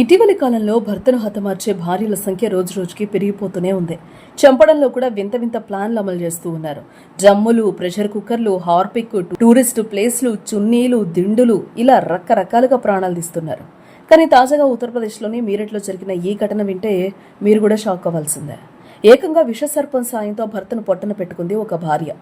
ఇటీవలి కాలంలో భర్తను హతమార్చే భార్యల సంఖ్య రోజురోజుకి పెరిగిపోతూనే ఉంది. చంపడంలో కూడా వింత వింత ప్లాన్లు అమలు చేస్తూ ఉన్నారు. జమ్ములు, ప్రెషర్ కుక్కర్లు, హార్పిక్, టూరిస్ట్ ప్లేస్లు, చున్నీలు, దిండులు ఇలా రకరకాలుగా ప్రాణాలు తీస్తున్నారు. కానీ తాజాగా ఉత్తరప్రదేశ్లోని మీరట్లో జరిగిన ఈ ఘటన వింటే మీరు కూడా షాక్ అవ్వాల్సిందే. ఏకంగా విషసర్పం సాయంతో భర్తను పొట్టన పెట్టుకుంది ఒక భార్య.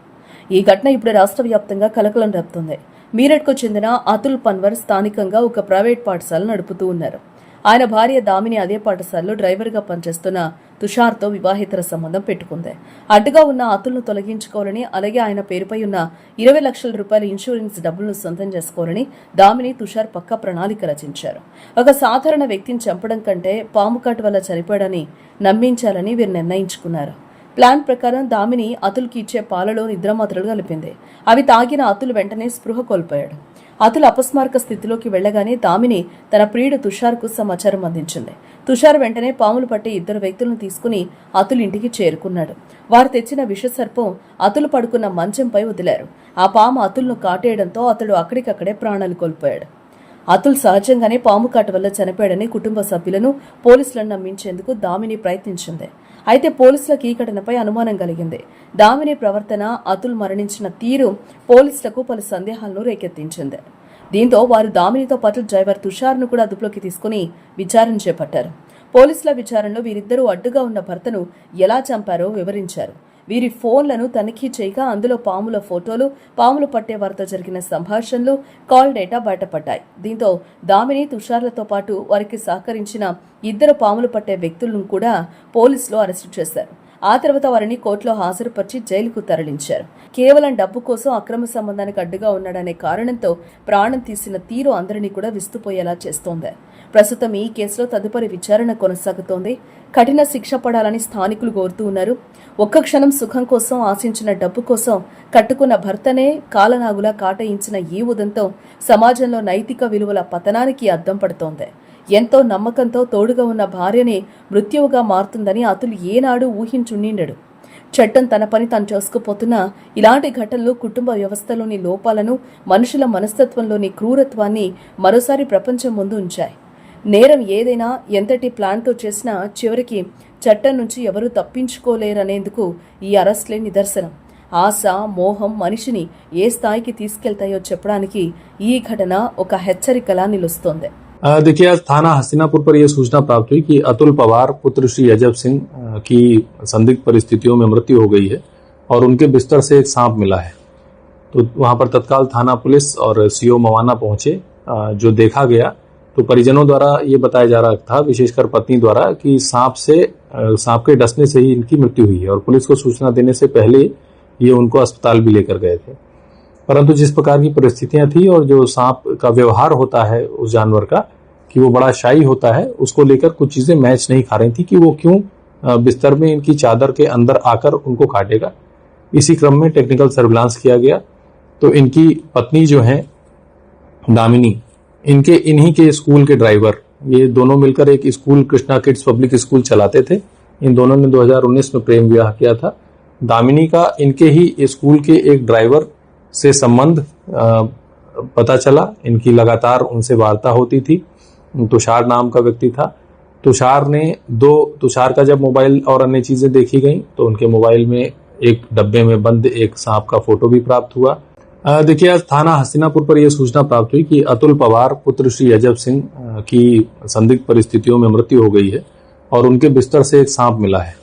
ఈ ఘటన ఇప్పుడు రాష్ట్ర వ్యాప్తంగా కలకలం రేపుతోంది. మీరట్కు చెందిన అతుల్ పన్వర్ స్థానికంగా ఒక ప్రైవేట్ పాఠశాల నడుపుతూ ఉన్నారు. ఆయన భార్య దామిని అదే పాఠశాలలో డ్రైవర్గా పనిచేస్తున్న తుషార్తో వివాహేతర సంబంధం పెట్టుకుంది. అడ్డుగా ఉన్న అతుల్ను తొలగించుకోవాలని, అలాగే ఆయన పేరుపై ఉన్న 20 లక్షల రూపాయల ఇన్సూరెన్స్ డబ్బులను సొంతం చేసుకోవాలని దామిని, తుషార్ పక్కా ప్రణాళిక రచించారు. ఒక సాధారణ వ్యక్తిని చంపడం కంటే పాము కాటు వల్ల చనిపోయాడని నమ్మించాలని వీరు నిర్ణయించుకున్నారు. ప్లాన్ ప్రకారం దామిని అతుల్కి ఇచ్చే పాలలో నిద్రమాత్రలు కలిపింది. అవి తాగిన అతుల్ వెంటనే స్పృహ కోల్పోయాడు. అతుల్ అపస్మారక స్థితిలోకి వెళ్లగానే దామిని తన ప్రియుడు తుషార్కు సమాచారం అందించింది. తుషార్ వెంటనే పాములు పట్టే 2 వ్యక్తులను తీసుకుని అతుల్ ఇంటికి చేరుకున్నాడు. వారు తెచ్చిన విషసర్పం అతుల్ పడుకున్న మంచంపై వదిలారు. ఆ పాము అతుల్ను కాటేయడంతో అతడు అక్కడికక్కడే ప్రాణాలు కోల్పోయాడు. అతుల్ సహజంగానే పాము కాటు వల్ల చనిపోయాడని కుటుంబ సభ్యులను, పోలీసులను నమ్మించేందుకు దామిని ప్రయత్నించింది. అయితే పోలీసులకు ఈ ఘటనపై అనుమానం కలిగింది. దామిని ప్రవర్తన, అతుల్ మరణించిన తీరు పోలీసులకు పలు సందేహాలను రేకెత్తించింది. దీంతో వారు దామినితో పాటు డ్రైవర్ తుషార్ను కూడా అదుపులోకి తీసుకుని విచారణ చేపట్టారు. పోలీసుల విచారణలో వీరిద్దరూ అడ్డుగా ఉన్న భర్తను ఎలా చంపారో వివరించారు. వీరి ఫోన్లను తనిఖీ చేయగా అందులో పాముల ఫోటోలు, పాములు పట్టే వారితో జరిగిన సంభాషణలు, కాల్ డేటా బయటపడ్డాయి. దీంతో దామిని, తుషార్లతో పాటు వారికి సహకరించిన 2 పాములు పట్టే వ్యక్తులను కూడా పోలీసులు అరెస్టు చేశారు. ఆ తర్వాత వారిని కోర్టులో హాజరుపరిచి జైలుకు తరలించారు. కేవలం డబ్బు కోసం అక్రమ సంబంధానికి అడ్డుగా ఉన్నాడనే కారణంతో ప్రాణం తీసిన తీరు అందరినీ కూడా విస్తుపోయేలా చేస్తోంది. ప్రస్తుతం ఈ కేసులో తదుపరి విచారణ కొనసాగుతోంది. కఠిన శిక్ష పడాలని స్థానికులు కోరుతూ ఉన్నారు. ఒక్క క్షణం సుఖం కోసం ఆశించిన డబ్బు కోసం కట్టుకున్న భర్తనే కాలనాగులా కాటయించిన ఈ ఉదంతం సమాజంలో నైతిక విలువల పతనానికి అద్దం పడుతోంది. ఎంతో నమ్మకంతో తోడుగా ఉన్న భార్యనే మృత్యువుగా మారుతుందని అతులు ఏనాడు ఊహించుండడు. చట్టం తన పని తాను చేసుకుపోతున్నా ఇలాంటి ఘటనలు కుటుంబ వ్యవస్థలోని లోపాలను, మనుషుల మనస్తత్వంలోని క్రూరత్వాన్ని మరోసారి ప్రపంచం ముందు ఉంచాయి. నేరం ఏదైనా ఎంతటి ప్లాన్తో చేసినా చివరికి చట్టం నుంచి ఎవరూ తప్పించుకోలేరనేందుకు ఈ అరెస్ట్లే నిదర్శనం. ఆశ, మోహం మనిషిని ఏ స్థాయికి తీసుకెళ్తాయో చెప్పడానికి ఈ ఘటన ఒక హెచ్చరికలా నిలుస్తోంది. देखिए, आज थाना हस्तिनापुर पर यह सूचना प्राप्त हुई कि अतुल पवार पुत्र श्री अजब सिंह की संदिग्ध परिस्थितियों में मृत्यु हो गई है और उनके बिस्तर से एक सांप मिला है। तो वहां पर तत्काल थाना पुलिस और सीओ मवाना पहुंचे। जो देखा गया तो परिजनों द्वारा ये बताया जा रहा था, विशेषकर पत्नी द्वारा, कि सांप के डसने से ही इनकी मृत्यु हुई है और पुलिस को सूचना देने से पहले ये उनको अस्पताल भी लेकर गए थे। परंतु जिस प्रकार की परिस्थितियां थी और जो सांप का व्यवहार होता है उस जानवर का, कि वो बड़ा शाई होता है, उसको लेकर कुछ चीजें मैच नहीं खा रही थी कि वो क्यों बिस्तर में इनकी चादर के अंदर आकर उनको काटेगा। इसी क्रम में टेक्निकल सर्विलांस किया गया तो इनकी पत्नी जो है दामिनी, इन्हीं के स्कूल के ड्राइवर, ये दोनों मिलकर एक school, Krishna kids public school चलाते थे। इन दोनों ने 2019 में प्रेम विवाह किया था। दामिनी का इनके ही स्कूल के एक ड्राइवर से संबंध पता चला। इनकी लगातार उनसे वार्ता होती थी। तुषार नाम का व्यक्ति था। तुषार का जब मोबाइल और अन्य चीजें देखी गई तो उनके मोबाइल में एक डब्बे में बंद एक सांप का फोटो भी प्राप्त हुआ। देखिए, आज थाना हस्तिनापुर पर यह सूचना प्राप्त हुई कि अतुल पवार पुत्र श्री अजब सिंह की संदिग्ध परिस्थितियों में मृत्यु हो गई है और उनके बिस्तर से एक सांप मिला है।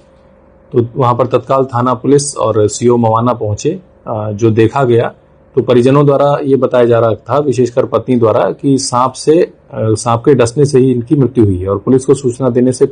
तो वहां पर तत्काल थाना पुलिस और सीओ मवाना पहुंचे। जो देखा गया तो परिजनों द्वारा ये बताया जा रहा था, विशेषकर पत्नी द्वारा, कि सांप के डसने से ही इनकी मृत्यु हुई है और पुलिस को सूचना देने से